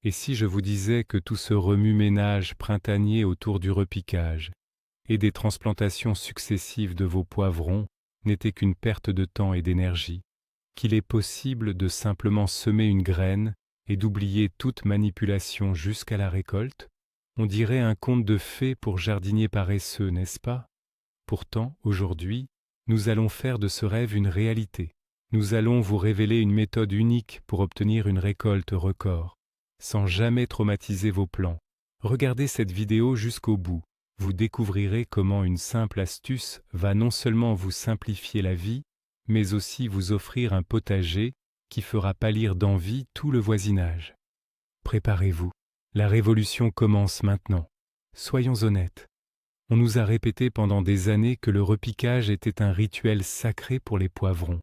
Et si je vous disais que tout ce remue-ménage printanier autour du repiquage et des transplantations successives de vos poivrons n'était qu'une perte de temps et d'énergie, qu'il est possible de simplement semer une graine et d'oublier toute manipulation jusqu'à la récolte? On dirait un conte de fées pour jardiniers paresseux, n'est-ce pas? Pourtant, aujourd'hui, nous allons faire de ce rêve une réalité. Nous allons vous révéler une méthode unique pour obtenir une récolte record, sans jamais traumatiser vos plants. Regardez cette vidéo jusqu'au bout. Vous découvrirez comment une simple astuce va non seulement vous simplifier la vie, mais aussi vous offrir un potager qui fera pâlir d'envie tout le voisinage. Préparez-vous, la révolution commence maintenant. Soyons honnêtes. On nous a répété pendant des années que le repiquage était un rituel sacré pour les poivrons.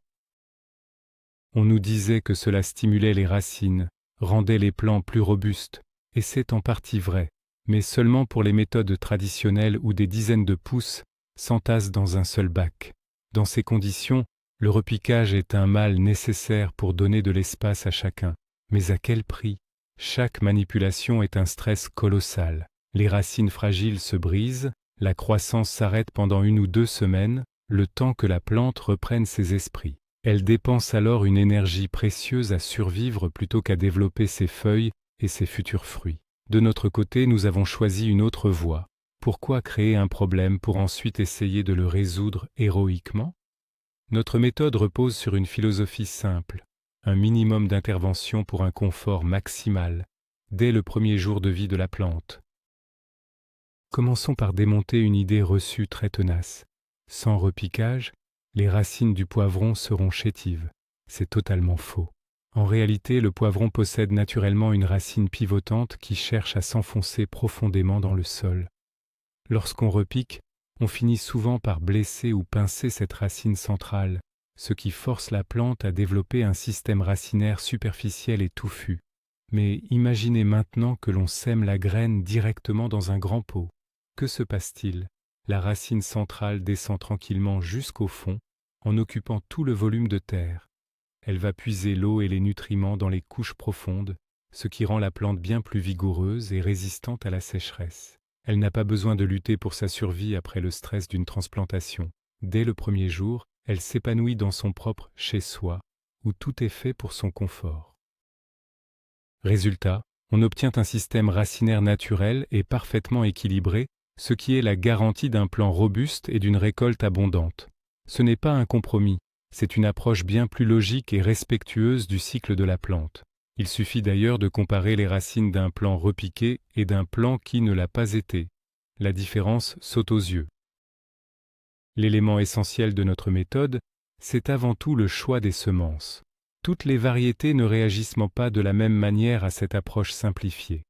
On nous disait que cela stimulait les racines, rendait les plants plus robustes, et c'est en partie vrai, mais seulement pour les méthodes traditionnelles où des dizaines de pousses s'entassent dans un seul bac. Dans ces conditions, le repiquage est un mal nécessaire pour donner de l'espace à chacun. Mais à quel prix? Chaque manipulation est un stress colossal. Les racines fragiles se brisent, la croissance s'arrête pendant 1 ou 2 semaines, le temps que la plante reprenne ses esprits. Elle dépense alors une énergie précieuse à survivre plutôt qu'à développer ses feuilles et ses futurs fruits. De notre côté, nous avons choisi une autre voie. Pourquoi créer un problème pour ensuite essayer de le résoudre héroïquement? Notre méthode repose sur une philosophie simple, un minimum d'intervention pour un confort maximal, dès le premier jour de vie de la plante. Commençons par démonter une idée reçue très tenace. Sans repiquage, les racines du poivron seront chétives. C'est totalement faux. En réalité, le poivron possède naturellement une racine pivotante qui cherche à s'enfoncer profondément dans le sol. Lorsqu'on repique, on finit souvent par blesser ou pincer cette racine centrale, ce qui force la plante à développer un système racinaire superficiel et touffu. Mais imaginez maintenant que l'on sème la graine directement dans un grand pot. Que se passe-t-il? La racine centrale descend tranquillement jusqu'au fond, en occupant tout le volume de terre. Elle va puiser l'eau et les nutriments dans les couches profondes, ce qui rend la plante bien plus vigoureuse et résistante à la sécheresse. Elle n'a pas besoin de lutter pour sa survie après le stress d'une transplantation. Dès le premier jour, elle s'épanouit dans son propre chez-soi, où tout est fait pour son confort. Résultat, on obtient un système racinaire naturel et parfaitement équilibré, ce qui est la garantie d'un plant robuste et d'une récolte abondante. Ce n'est pas un compromis, c'est une approche bien plus logique et respectueuse du cycle de la plante. Il suffit d'ailleurs de comparer les racines d'un plant repiqué et d'un plant qui ne l'a pas été. La différence saute aux yeux. L'élément essentiel de notre méthode, c'est avant tout le choix des semences. Toutes les variétés ne réagissent pas de la même manière à cette approche simplifiée.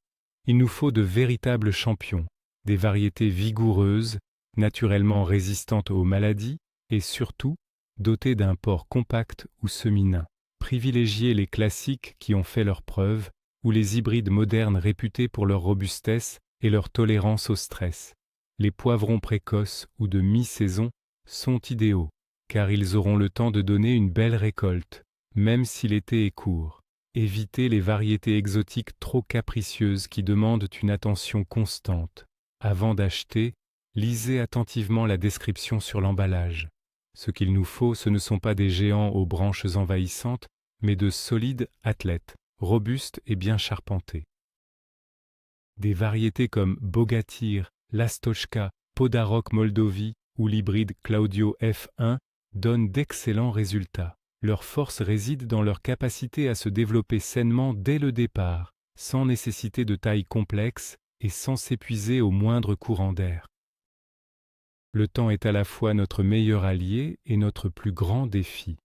Il nous faut de véritables champions, des variétés vigoureuses, naturellement résistantes aux maladies et surtout dotées d'un port compact ou semi-nain. Privilégiez les classiques qui ont fait leurs preuves ou les hybrides modernes réputés pour leur robustesse et leur tolérance au stress. Les poivrons précoces ou de mi-saison sont idéaux, car ils auront le temps de donner une belle récolte, même si l'été est court. Évitez les variétés exotiques trop capricieuses qui demandent une attention constante. Avant d'acheter, lisez attentivement la description sur l'emballage. Ce qu'il nous faut, ce ne sont pas des géants aux branches envahissantes, mais de solides athlètes, robustes et bien charpentés. Des variétés comme Bogatyr, Lastochka, Podarok Moldovi ou l'hybride Claudio F1 donnent d'excellents résultats. Leur force réside dans leur capacité à se développer sainement dès le départ, sans nécessité de taille complexe et sans s'épuiser au moindre courant d'air. Le temps est à la fois notre meilleur allié et notre plus grand défi.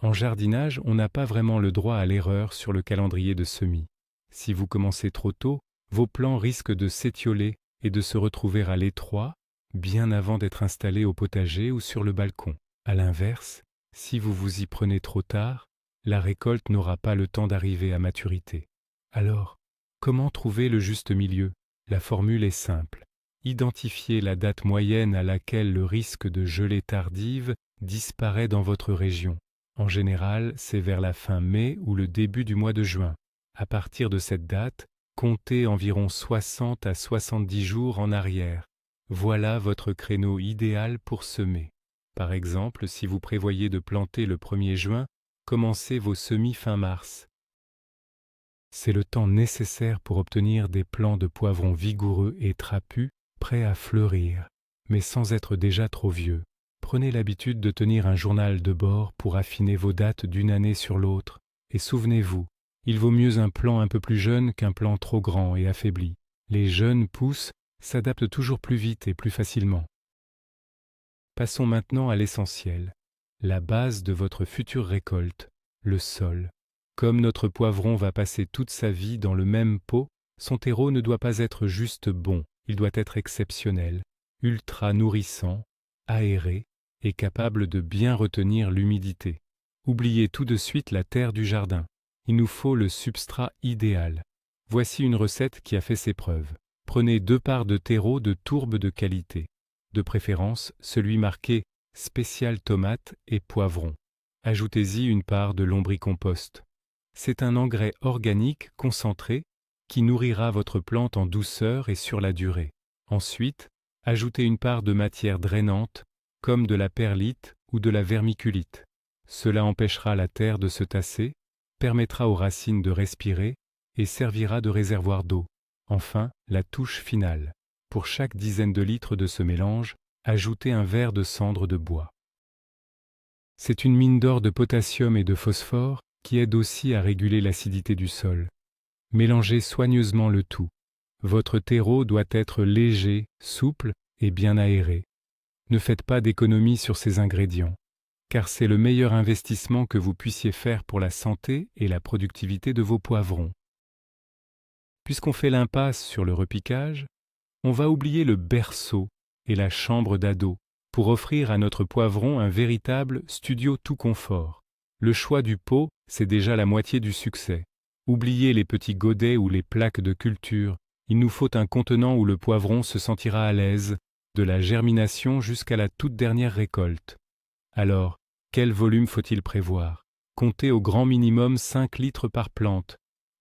En jardinage, on n'a pas vraiment le droit à l'erreur sur le calendrier de semis. Si vous commencez trop tôt, vos plants risquent de s'étioler et de se retrouver à l'étroit, bien avant d'être installés au potager ou sur le balcon. À l'inverse, si vous vous y prenez trop tard, la récolte n'aura pas le temps d'arriver à maturité. Alors, comment trouver le juste milieu? La formule est simple. Identifiez la date moyenne à laquelle le risque de gelée tardive disparaît dans votre région. En général, c'est vers la fin mai ou le début du mois de juin. À partir de cette date, comptez environ 60 à 70 jours en arrière. Voilà votre créneau idéal pour semer. Par exemple, si vous prévoyez de planter le 1er juin, commencez vos semis fin mars. C'est le temps nécessaire pour obtenir des plants de poivrons vigoureux et trapus, prêts à fleurir, mais sans être déjà trop vieux. Prenez l'habitude de tenir un journal de bord pour affiner vos dates d'une année sur l'autre, et souvenez-vous, il vaut mieux un plant un peu plus jeune qu'un plant trop grand et affaibli. Les jeunes pousses s'adaptent toujours plus vite et plus facilement. Passons maintenant à l'essentiel, la base de votre future récolte, le sol. Comme notre poivron va passer toute sa vie dans le même pot, son terreau ne doit pas être juste bon, il doit être exceptionnel, ultra nourrissant, aéré et capable de bien retenir l'humidité. Oubliez tout de suite la terre du jardin. Il nous faut le substrat idéal. Voici une recette qui a fait ses preuves. Prenez 2 parts de terreau de tourbe de qualité, de préférence celui marqué spécial tomate et poivron. Ajoutez-y une part de lombricompost. C'est un engrais organique concentré qui nourrira votre plante en douceur et sur la durée. Ensuite, ajoutez une part de matière drainante, comme de la perlite ou de la vermiculite. Cela empêchera la terre de se tasser, permettra aux racines de respirer et servira de réservoir d'eau. Enfin, la touche finale. Pour chaque dizaine de litres de ce mélange, ajoutez un verre de cendre de bois. C'est une mine d'or de potassium et de phosphore qui aide aussi à réguler l'acidité du sol. Mélangez soigneusement le tout. Votre terreau doit être léger, souple et bien aéré. Ne faites pas d'économie sur ces ingrédients, car c'est le meilleur investissement que vous puissiez faire pour la santé et la productivité de vos poivrons. Puisqu'on fait l'impasse sur le repiquage, on va oublier le berceau et la chambre d'ado pour offrir à notre poivron un véritable studio tout confort. Le choix du pot, c'est déjà la moitié du succès. Oubliez les petits godets ou les plaques de culture. Il nous faut un contenant où le poivron se sentira à l'aise, de la germination jusqu'à la toute dernière récolte. Alors, quel volume faut-il prévoir? Comptez au grand minimum 5 litres par plante.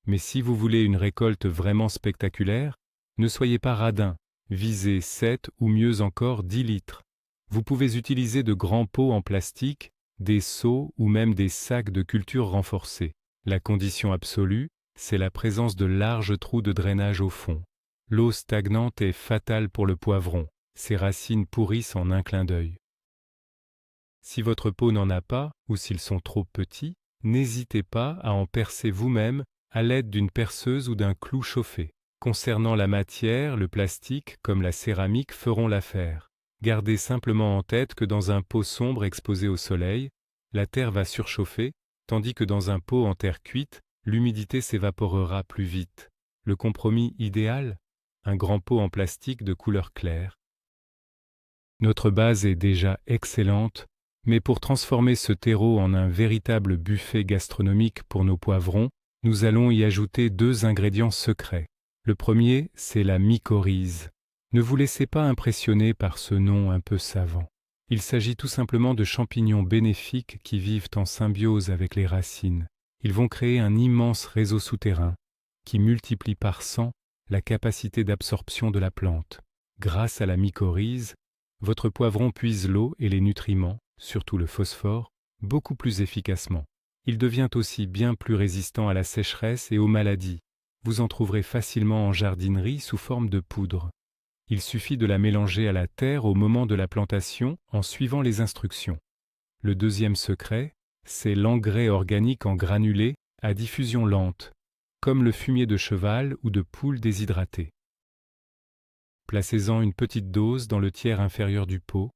Mais si vous voulez une récolte vraiment spectaculaire, ne soyez pas radin, visez 7 ou mieux encore 10 litres. Vous pouvez utiliser de grands pots en plastique, des seaux ou même des sacs de culture renforcés. La condition absolue, c'est la présence de larges trous de drainage au fond. L'eau stagnante est fatale pour le poivron, ses racines pourrissent en un clin d'œil. Si votre pot n'en a pas, ou s'ils sont trop petits, n'hésitez pas à en percer vous-même à l'aide d'une perceuse ou d'un clou chauffé. Concernant la matière, le plastique comme la céramique feront l'affaire. Gardez simplement en tête que dans un pot sombre exposé au soleil, la terre va surchauffer, tandis que dans un pot en terre cuite, l'humidité s'évaporera plus vite. Le compromis idéal? Un grand pot en plastique de couleur claire. Notre base est déjà excellente, mais pour transformer ce terreau en un véritable buffet gastronomique pour nos poivrons, nous allons y ajouter 2 ingrédients secrets. Le premier, c'est la mycorhize. Ne vous laissez pas impressionner par ce nom un peu savant. Il s'agit tout simplement de champignons bénéfiques qui vivent en symbiose avec les racines. Ils vont créer un immense réseau souterrain qui multiplie par 100 la capacité d'absorption de la plante. Grâce à la mycorhize, votre poivron puise l'eau et les nutriments, surtout le phosphore, beaucoup plus efficacement. Il devient aussi bien plus résistant à la sécheresse et aux maladies. Vous en trouverez facilement en jardinerie sous forme de poudre. Il suffit de la mélanger à la terre au moment de la plantation en suivant les instructions. Le deuxième secret, c'est l'engrais organique en granulés à diffusion lente, comme le fumier de cheval ou de poule déshydratée. Placez-en une petite dose dans le tiers inférieur du pot.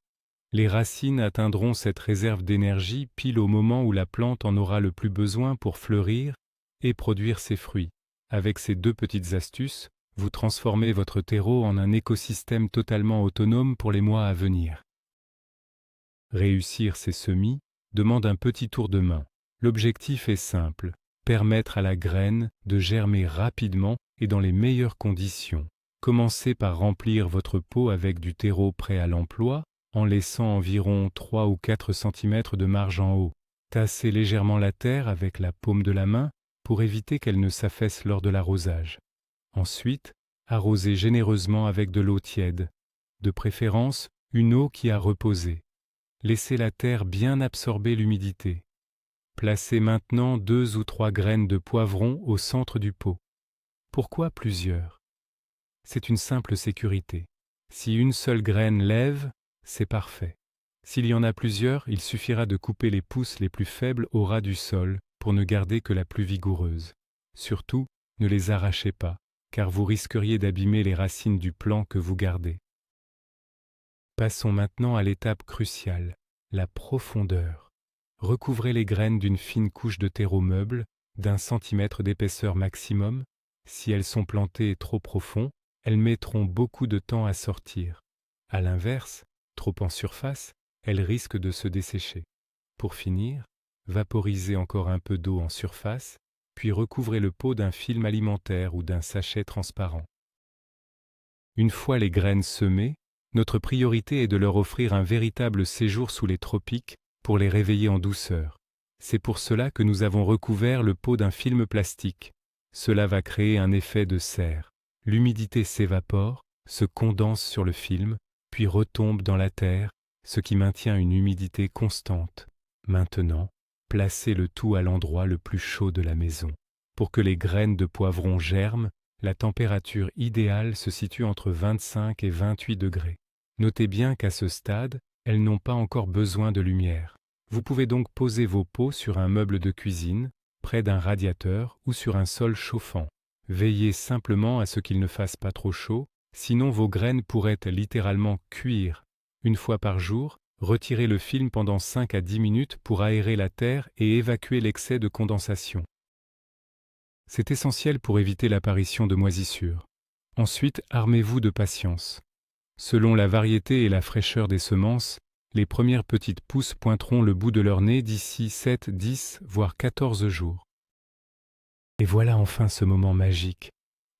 Les racines atteindront cette réserve d'énergie pile au moment où la plante en aura le plus besoin pour fleurir et produire ses fruits. Avec ces 2 petites astuces, vous transformez votre terreau en un écosystème totalement autonome pour les mois à venir. Réussir ces semis demande un petit tour de main. L'objectif est simple, permettre à la graine de germer rapidement et dans les meilleures conditions. Commencez par remplir votre pot avec du terreau prêt à l'emploi, en laissant environ 3 ou 4 cm de marge en haut. Tassez légèrement la terre avec la paume de la main pour éviter qu'elle ne s'affaisse lors de l'arrosage. Ensuite, arrosez généreusement avec de l'eau tiède, de préférence une eau qui a reposé. Laissez la terre bien absorber l'humidité. Placez maintenant 2 ou 3 graines de poivron au centre du pot. Pourquoi plusieurs? C'est une simple sécurité. Si une seule graine lève, c'est parfait. S'il y en a plusieurs, il suffira de couper les pousses les plus faibles au ras du sol pour ne garder que la plus vigoureuse. Surtout, ne les arrachez pas, car vous risqueriez d'abîmer les racines du plant que vous gardez. Passons maintenant à l'étape cruciale, la profondeur. Recouvrez les graines d'une fine couche de terreau meuble, d'1 centimètre d'épaisseur maximum. Si elles sont plantées trop profond, elles mettront beaucoup de temps à sortir. À l'inverse, trop en surface, elles risquent de se dessécher. Pour finir, vaporisez encore un peu d'eau en surface, puis recouvrez le pot d'un film alimentaire ou d'un sachet transparent. Une fois les graines semées, notre priorité est de leur offrir un véritable séjour sous les tropiques pour les réveiller en douceur. C'est pour cela que nous avons recouvert le pot d'un film plastique. Cela va créer un effet de serre. L'humidité s'évapore, se condense sur le film, puis retombe dans la terre, ce qui maintient une humidité constante. Maintenant, placez le tout à l'endroit le plus chaud de la maison. Pour que les graines de poivron germent, la température idéale se situe entre 25 et 28 degrés. Notez bien qu'à ce stade, elles n'ont pas encore besoin de lumière. Vous pouvez donc poser vos pots sur un meuble de cuisine, près d'un radiateur ou sur un sol chauffant. Veillez simplement à ce qu'il ne fasse pas trop chaud, sinon vos graines pourraient littéralement cuire. Une fois par jour, retirez le film pendant 5 à 10 minutes pour aérer la terre et évacuer l'excès de condensation. C'est essentiel pour éviter l'apparition de moisissures. Ensuite, armez-vous de patience. Selon la variété et la fraîcheur des semences, les premières petites pousses pointeront le bout de leur nez d'ici 7, 10, voire 14 jours. Et voilà enfin ce moment magique.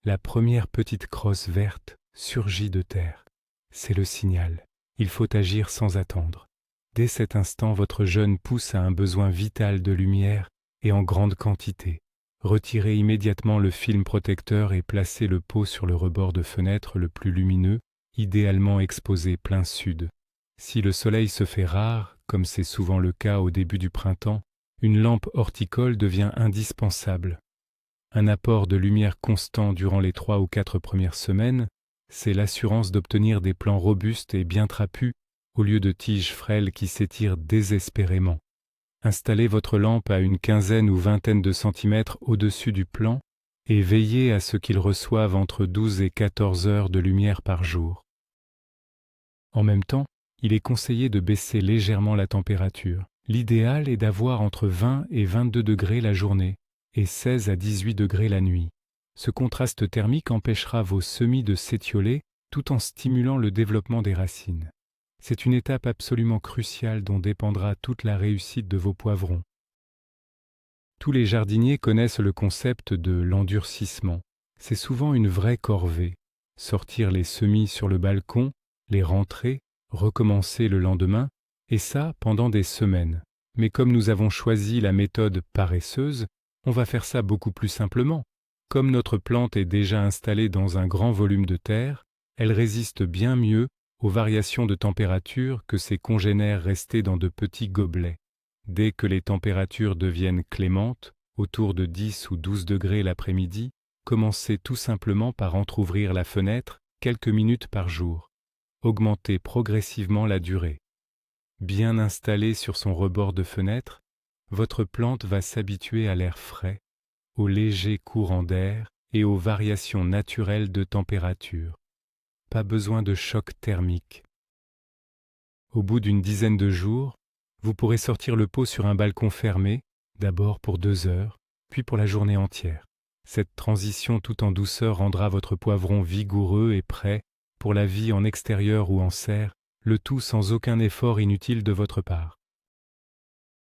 La première petite crosse verte surgit de terre. C'est le signal. Il faut agir sans attendre. Dès cet instant, votre jeune pousse a un besoin vital de lumière et en grande quantité. Retirez immédiatement le film protecteur et placez le pot sur le rebord de fenêtre le plus lumineux, idéalement exposé plein sud. Si le soleil se fait rare, comme c'est souvent le cas au début du printemps, une lampe horticole devient indispensable. Un apport de lumière constant durant les 3 ou 4 premières semaines, c'est l'assurance d'obtenir des plants robustes et bien trapus au lieu de tiges frêles qui s'étirent désespérément. Installez votre lampe à une quinzaine ou vingtaine de centimètres au-dessus du plant et veillez à ce qu'il reçoive entre 12 et 14 heures de lumière par jour. En même temps, il est conseillé de baisser légèrement la température. L'idéal est d'avoir entre 20 et 22 degrés la journée et 16 à 18 degrés la nuit. Ce contraste thermique empêchera vos semis de s'étioler tout en stimulant le développement des racines. C'est une étape absolument cruciale dont dépendra toute la réussite de vos poivrons. Tous les jardiniers connaissent le concept de l'endurcissement. C'est souvent une vraie corvée. Sortir les semis sur le balcon, les rentrer, recommencer le lendemain, et ça pendant des semaines. Mais comme nous avons choisi la méthode paresseuse, on va faire ça beaucoup plus simplement. Comme notre plante est déjà installée dans un grand volume de terre, elle résiste bien mieux aux variations de température que ses congénères restés dans de petits gobelets. Dès que les températures deviennent clémentes, autour de 10 ou 12 degrés l'après-midi, commencez tout simplement par entr'ouvrir la fenêtre quelques minutes par jour. Augmentez progressivement la durée. Bien installée sur son rebord de fenêtre, votre plante va s'habituer à l'air frais, aux légers courants d'air et aux variations naturelles de température. Pas besoin de choc thermique. Au bout d'une dizaine de jours, vous pourrez sortir le pot sur un balcon fermé, d'abord pour 2 heures, puis pour la journée entière. Cette transition tout en douceur rendra votre poivron vigoureux et prêt pour la vie en extérieur ou en serre, le tout sans aucun effort inutile de votre part.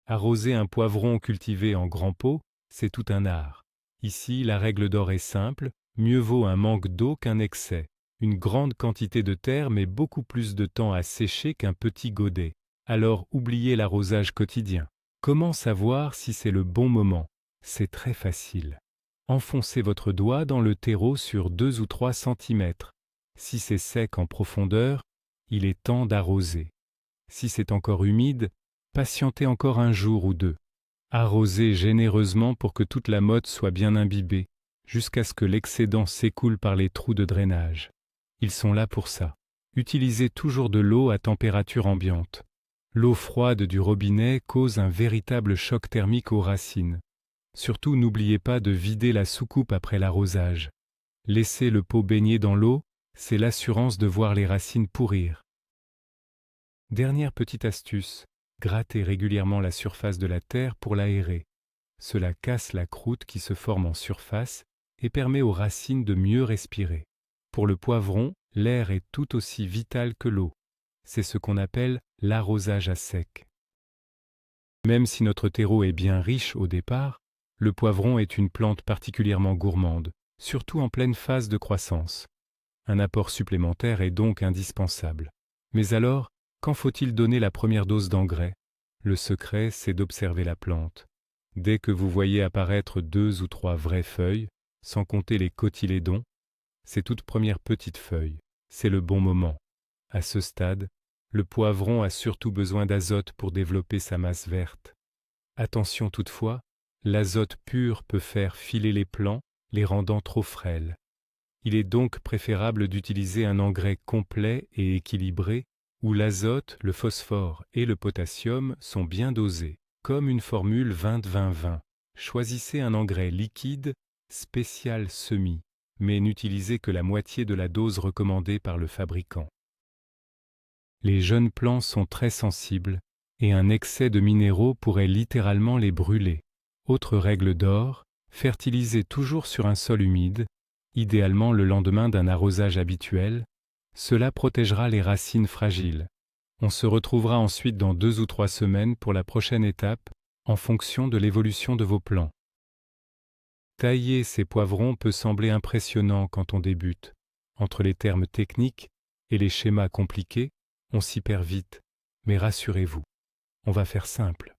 Arroser un poivron cultivé en grand pot, c'est tout un art. Ici, la règle d'or est simple, mieux vaut un manque d'eau qu'un excès. Une grande quantité de terre met beaucoup plus de temps à sécher qu'un petit godet. Alors oubliez l'arrosage quotidien. Comment savoir si c'est le bon moment? C'est très facile. Enfoncez votre doigt dans le terreau sur 2 ou 3 centimètres. Si c'est sec en profondeur, il est temps d'arroser. Si c'est encore humide, patientez encore un jour ou deux. Arrosez généreusement pour que toute la motte soit bien imbibée, jusqu'à ce que l'excédent s'écoule par les trous de drainage. Ils sont là pour ça. Utilisez toujours de l'eau à température ambiante. L'eau froide du robinet cause un véritable choc thermique aux racines. Surtout, n'oubliez pas de vider la soucoupe après l'arrosage. Laisser le pot baigner dans l'eau, c'est l'assurance de voir les racines pourrir. Dernière petite astuce, grattez régulièrement la surface de la terre pour l'aérer. Cela casse la croûte qui se forme en surface et permet aux racines de mieux respirer. Pour le poivron, l'air est tout aussi vital que l'eau. C'est ce qu'on appelle l'arrosage à sec. Même si notre terreau est bien riche au départ, le poivron est une plante particulièrement gourmande, surtout en pleine phase de croissance. Un apport supplémentaire est donc indispensable. Mais alors, quand faut-il donner la première dose d'engrais? Le secret, c'est d'observer la plante. Dès que vous voyez apparaître 2 ou 3 vraies feuilles, sans compter les cotylédons, ces toutes premières petites feuilles, c'est le bon moment. À ce stade, le poivron a surtout besoin d'azote pour développer sa masse verte. Attention toutefois, l'azote pur peut faire filer les plants, les rendant trop frêles. Il est donc préférable d'utiliser un engrais complet et équilibré, où l'azote, le phosphore et le potassium sont bien dosés, comme une formule 20-20-20. Choisissez un engrais liquide, spécial semis, mais n'utilisez que la moitié de la dose recommandée par le fabricant. Les jeunes plants sont très sensibles et un excès de minéraux pourrait littéralement les brûler. Autre règle d'or, fertilisez toujours sur un sol humide, idéalement le lendemain d'un arrosage habituel. Cela protégera les racines fragiles. On se retrouvera ensuite dans 2 ou 3 semaines pour la prochaine étape, en fonction de l'évolution de vos plants. Tailler ces poivrons peut sembler impressionnant quand on débute. Entre les termes techniques et les schémas compliqués, on s'y perd vite. Mais rassurez-vous, on va faire simple.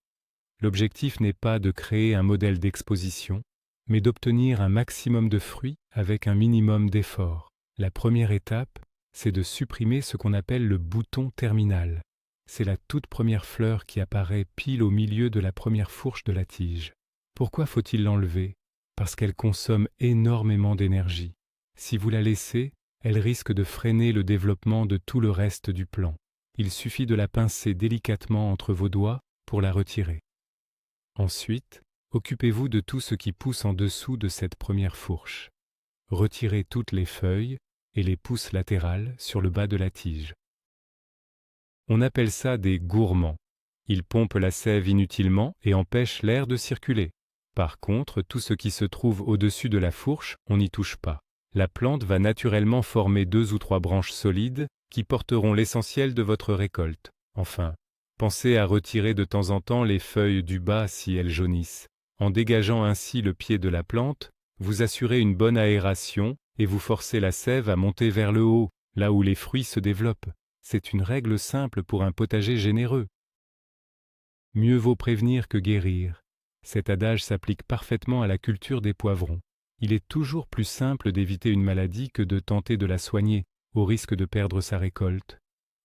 L'objectif n'est pas de créer un modèle d'exposition, mais d'obtenir un maximum de fruits avec un minimum d'efforts. La première étape, c'est de supprimer ce qu'on appelle le bouton terminal. C'est la toute première fleur qui apparaît pile au milieu de la première fourche de la tige. Pourquoi faut-il l'enlever? Parce qu'elle consomme énormément d'énergie. Si vous la laissez, elle risque de freiner le développement de tout le reste du plant. Il suffit de la pincer délicatement entre vos doigts pour la retirer. Ensuite, occupez-vous de tout ce qui pousse en dessous de cette première fourche. Retirez toutes les feuilles et les pousses latérales sur le bas de la tige. On appelle ça des gourmands. Ils pompent la sève inutilement et empêchent l'air de circuler. Par contre, tout ce qui se trouve au-dessus de la fourche, on n'y touche pas. La plante va naturellement former 2 ou 3 branches solides qui porteront l'essentiel de votre récolte. Enfin, pensez à retirer de temps en temps les feuilles du bas si elles jaunissent. En dégageant ainsi le pied de la plante, vous assurez une bonne aération et vous forcez la sève à monter vers le haut, là où les fruits se développent. C'est une règle simple pour un potager généreux. Mieux vaut prévenir que guérir. Cet adage s'applique parfaitement à la culture des poivrons. Il est toujours plus simple d'éviter une maladie que de tenter de la soigner, au risque de perdre sa récolte.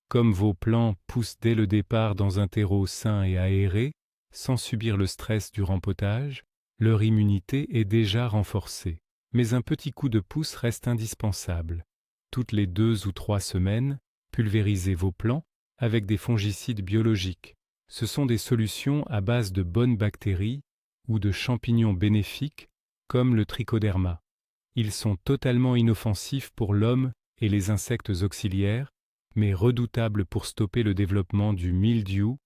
Comme vos plants poussent dès le départ dans un terreau sain et aéré, sans subir le stress du rempotage, leur immunité est déjà renforcée. Mais un petit coup de pouce reste indispensable. Toutes les 2 ou 3 semaines, pulvérisez vos plants avec des fongicides biologiques. Ce sont des solutions à base de bonnes bactéries ou de champignons bénéfiques comme le trichoderma. Ils sont totalement inoffensifs pour l'homme et les insectes auxiliaires, mais redoutables pour stopper le développement du mildiou,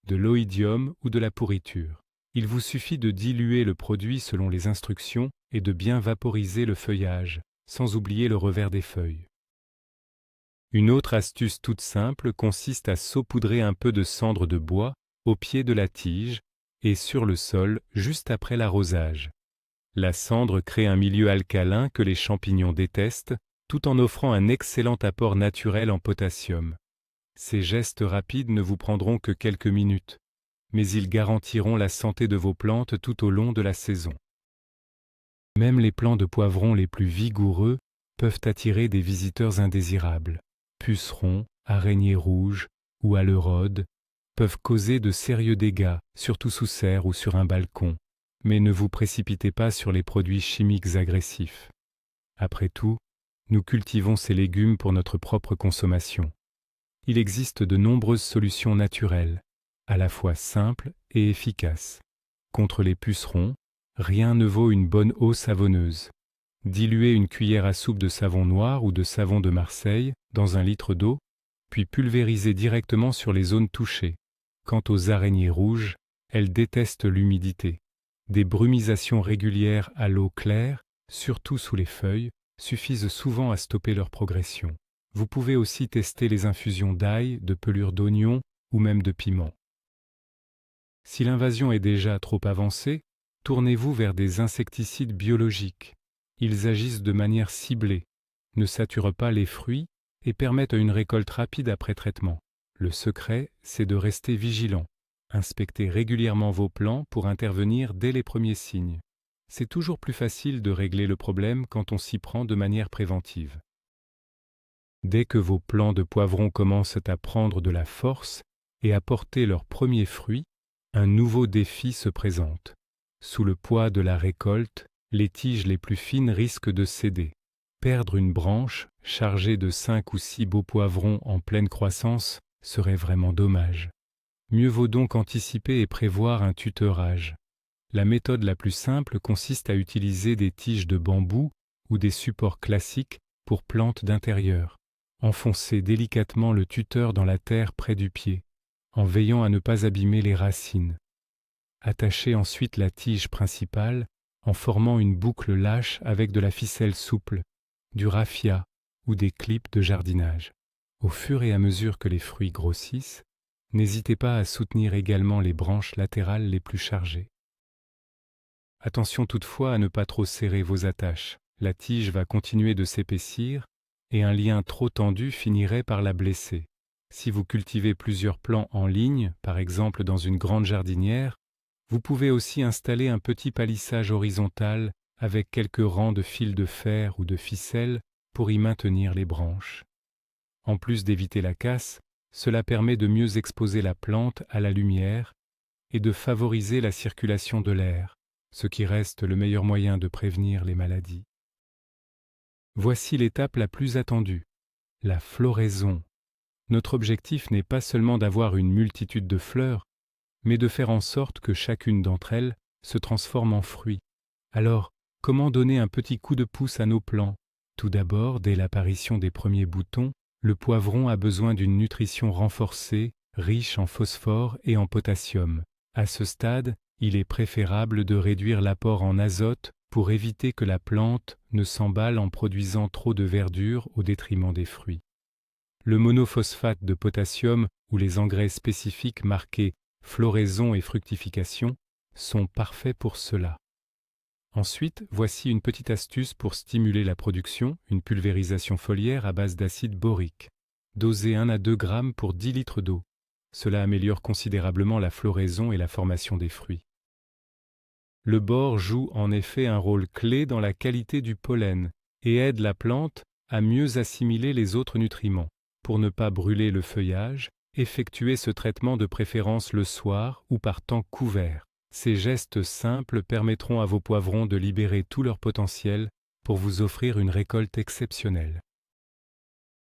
de l'oïdium ou de la pourriture. Il vous suffit de diluer le produit selon les instructions et de bien vaporiser le feuillage, sans oublier le revers des feuilles. Une autre astuce toute simple consiste à saupoudrer un peu de cendre de bois au pied de la tige et sur le sol juste après l'arrosage. La cendre crée un milieu alcalin que les champignons détestent, tout en offrant un excellent apport naturel en potassium. Ces gestes rapides ne vous prendront que quelques minutes, mais ils garantiront la santé de vos plantes tout au long de la saison. Même les plants de poivrons les plus vigoureux peuvent attirer des visiteurs indésirables. Pucerons, araignées rouges ou aleraudes peuvent causer de sérieux dégâts, surtout sous serre ou sur un balcon. Mais ne vous précipitez pas sur les produits chimiques agressifs. Après tout, nous cultivons ces légumes pour notre propre consommation. Il existe de nombreuses solutions naturelles, à la fois simples et efficaces. Contre les pucerons, rien ne vaut une bonne eau savonneuse. Diluez une cuillère à soupe de savon noir ou de savon de Marseille dans 1 litre d'eau, puis pulvérisez directement sur les zones touchées. Quant aux araignées rouges, elles détestent l'humidité. Des brumisations régulières à l'eau claire, surtout sous les feuilles, suffisent souvent à stopper leur progression. Vous pouvez aussi tester les infusions d'ail, de pelure d'oignon ou même de piment. Si l'invasion est déjà trop avancée, tournez-vous vers des insecticides biologiques. Ils agissent de manière ciblée, ne saturent pas les fruits et permettent une récolte rapide après traitement. Le secret, c'est de rester vigilant. Inspectez régulièrement vos plants pour intervenir dès les premiers signes. C'est toujours plus facile de régler le problème quand on s'y prend de manière préventive. Dès que vos plants de poivrons commencent à prendre de la force et à porter leurs premiers fruits, un nouveau défi se présente. Sous le poids de la récolte, les tiges les plus fines risquent de céder. Perdre une branche chargée de 5 ou 6 beaux poivrons en pleine croissance serait vraiment dommage. Mieux vaut donc anticiper et prévoir un tuteurage. La méthode la plus simple consiste à utiliser des tiges de bambou ou des supports classiques pour plantes d'intérieur. Enfoncez délicatement le tuteur dans la terre près du pied, en veillant à ne pas abîmer les racines. Attachez ensuite la tige principale en formant une boucle lâche avec de la ficelle souple, du raffia ou des clips de jardinage. Au fur et à mesure que les fruits grossissent, n'hésitez pas à soutenir également les branches latérales les plus chargées. Attention toutefois à ne pas trop serrer vos attaches. La tige va continuer de s'épaissir et un lien trop tendu finirait par la blesser. Si vous cultivez plusieurs plants en ligne, par exemple dans une grande jardinière, vous pouvez aussi installer un petit palissage horizontal avec quelques rangs de fils de fer ou de ficelle pour y maintenir les branches. En plus d'éviter la casse, cela permet de mieux exposer la plante à la lumière et de favoriser la circulation de l'air, ce qui reste le meilleur moyen de prévenir les maladies. Voici l'étape la plus attendue, la floraison. Notre objectif n'est pas seulement d'avoir une multitude de fleurs, mais de faire en sorte que chacune d'entre elles se transforme en fruit. Alors, comment donner un petit coup de pouce à nos plants? Tout d'abord, dès l'apparition des premiers boutons, le poivron a besoin d'une nutrition renforcée, riche en phosphore et en potassium. À ce stade, il est préférable de réduire l'apport en azote pour éviter que la plante ne s'emballe en produisant trop de verdure au détriment des fruits. Le monophosphate de potassium ou les engrais spécifiques marqués floraison et fructification sont parfaits pour cela. Ensuite, voici une petite astuce pour stimuler la production, une pulvérisation foliaire à base d'acide borique. Dosez 1 à 2 grammes pour 10 litres d'eau. Cela améliore considérablement la floraison et la formation des fruits. Le bore joue en effet un rôle clé dans la qualité du pollen et aide la plante à mieux assimiler les autres nutriments. Pour ne pas brûler le feuillage, effectuez ce traitement de préférence le soir ou par temps couvert. Ces gestes simples permettront à vos poivrons de libérer tout leur potentiel pour vous offrir une récolte exceptionnelle.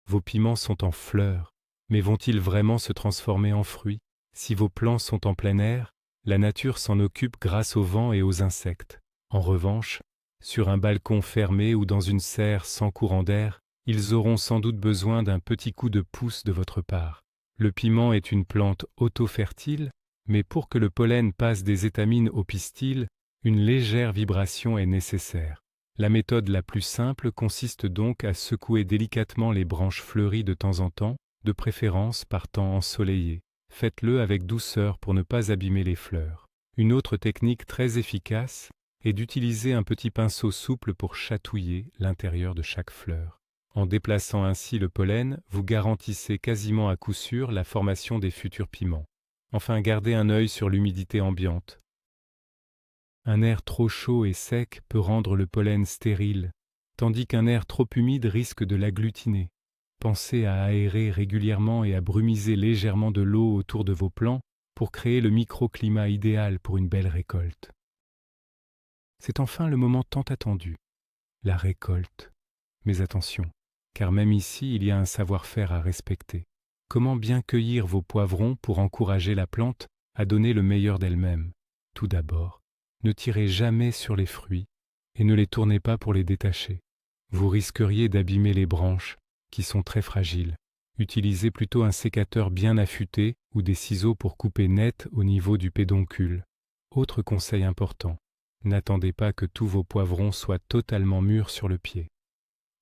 Vos piments sont en fleurs, mais vont-ils vraiment se transformer en fruits? Si vos plants sont en plein air, la nature s'en occupe grâce au vent et aux insectes. En revanche, sur un balcon fermé ou dans une serre sans courant d'air, ils auront sans doute besoin d'un petit coup de pouce de votre part. Le piment est une plante auto-fertile, mais pour que le pollen passe des étamines au pistil, une légère vibration est nécessaire. La méthode la plus simple consiste donc à secouer délicatement les branches fleuries de temps en temps, de préférence par temps ensoleillé. Faites-le avec douceur pour ne pas abîmer les fleurs. Une autre technique très efficace est d'utiliser un petit pinceau souple pour chatouiller l'intérieur de chaque fleur. En déplaçant ainsi le pollen, vous garantissez quasiment à coup sûr la formation des futurs piments. Enfin, gardez un œil sur l'humidité ambiante. Un air trop chaud et sec peut rendre le pollen stérile, tandis qu'un air trop humide risque de l'agglutiner. Pensez à aérer régulièrement et à brumiser légèrement de l'eau autour de vos plants pour créer le microclimat idéal pour une belle récolte. C'est enfin le moment tant attendu, la récolte. Mais attention, car même ici, il y a un savoir-faire à respecter. Comment bien cueillir vos poivrons pour encourager la plante à donner le meilleur d'elle-même? Tout d'abord, ne tirez jamais sur les fruits et ne les tournez pas pour les détacher. Vous risqueriez d'abîmer les branches, qui sont très fragiles. Utilisez plutôt un sécateur bien affûté ou des ciseaux pour couper net au niveau du pédoncule. Autre conseil important, n'attendez pas que tous vos poivrons soient totalement mûrs sur le pied.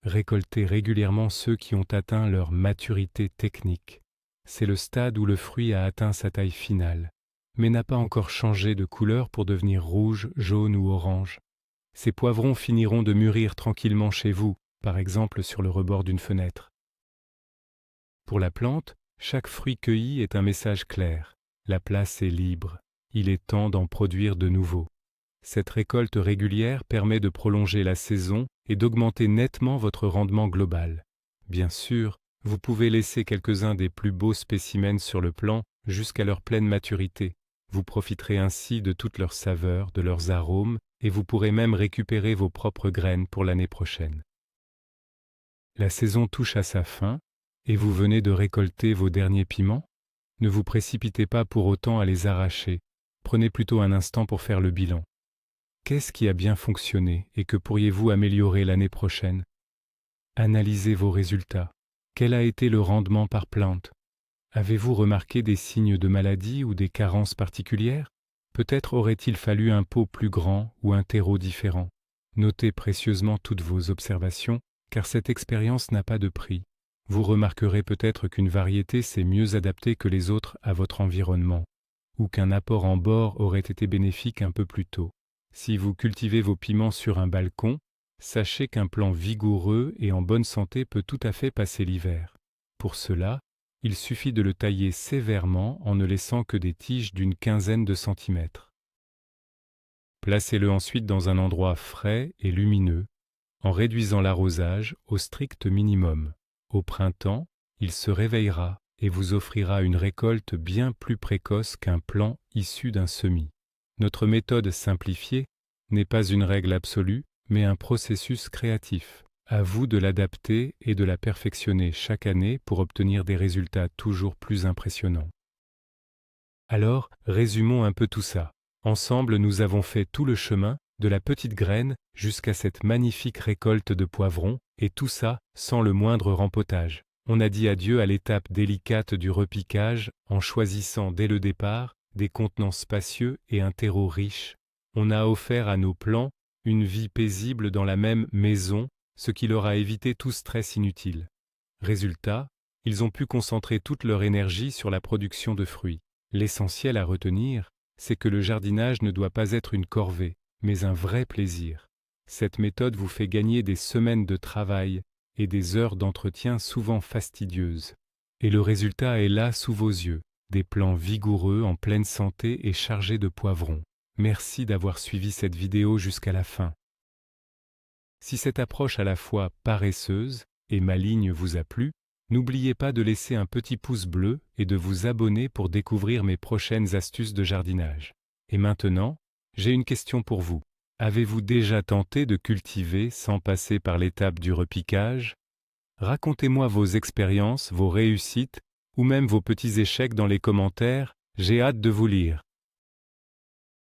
Récoltez régulièrement ceux qui ont atteint leur maturité technique. C'est le stade où le fruit a atteint sa taille finale, mais n'a pas encore changé de couleur pour devenir rouge, jaune ou orange. Ces poivrons finiront de mûrir tranquillement chez vous, par exemple sur le rebord d'une fenêtre. Pour la plante, chaque fruit cueilli est un message clair. La place est libre. Il est temps d'en produire de nouveaux. Cette récolte régulière permet de prolonger la saison et d'augmenter nettement votre rendement global. Bien sûr, vous pouvez laisser quelques-uns des plus beaux spécimens sur le plan jusqu'à leur pleine maturité. Vous profiterez ainsi de toutes leurs saveurs, de leurs arômes, et vous pourrez même récupérer vos propres graines pour l'année prochaine. La saison touche à sa fin, et vous venez de récolter vos derniers piments. Ne vous précipitez pas pour autant à les arracher. Prenez plutôt un instant pour faire le bilan. Qu'est-ce qui a bien fonctionné et que pourriez-vous améliorer l'année prochaine? Analysez vos résultats. Quel a été le rendement par plante? Avez-vous remarqué des signes de maladie ou des carences particulières? Peut-être aurait-il fallu un pot plus grand ou un terreau différent. Notez précieusement toutes vos observations, car cette expérience n'a pas de prix. Vous remarquerez peut-être qu'une variété s'est mieux adaptée que les autres à votre environnement, ou qu'un apport en bord aurait été bénéfique un peu plus tôt. Si vous cultivez vos piments sur un balcon, sachez qu'un plant vigoureux et en bonne santé peut tout à fait passer l'hiver. Pour cela, il suffit de le tailler sévèrement en ne laissant que des tiges d'une quinzaine de centimètres. Placez-le ensuite dans un endroit frais et lumineux, en réduisant l'arrosage au strict minimum. Au printemps, il se réveillera et vous offrira une récolte bien plus précoce qu'un plant issu d'un semis. Notre méthode simplifiée n'est pas une règle absolue, mais un processus créatif. À vous de l'adapter et de la perfectionner chaque année pour obtenir des résultats toujours plus impressionnants. Alors, résumons un peu tout ça. Ensemble, nous avons fait tout le chemin, de la petite graine jusqu'à cette magnifique récolte de poivrons, et tout ça sans le moindre rempotage. On a dit adieu à l'étape délicate du repiquage en choisissant dès le départ des contenants spacieux et un terreau riche. On a offert à nos plants une vie paisible dans la même maison, ce qui leur a évité tout stress inutile. Résultat, ils ont pu concentrer toute leur énergie sur la production de fruits. L'essentiel à retenir, c'est que le jardinage ne doit pas être une corvée, mais un vrai plaisir. Cette méthode vous fait gagner des semaines de travail et des heures d'entretien souvent fastidieuses. Et le résultat est là sous vos yeux, des plants vigoureux en pleine santé et chargés de poivrons. Merci d'avoir suivi cette vidéo jusqu'à la fin. Si cette approche à la fois paresseuse et maligne vous a plu, n'oubliez pas de laisser un petit pouce bleu et de vous abonner pour découvrir mes prochaines astuces de jardinage. Et maintenant, j'ai une question pour vous. Avez-vous déjà tenté de cultiver sans passer par l'étape du repiquage? Racontez-moi vos expériences, vos réussites ou même vos petits échecs dans les commentaires, j'ai hâte de vous lire.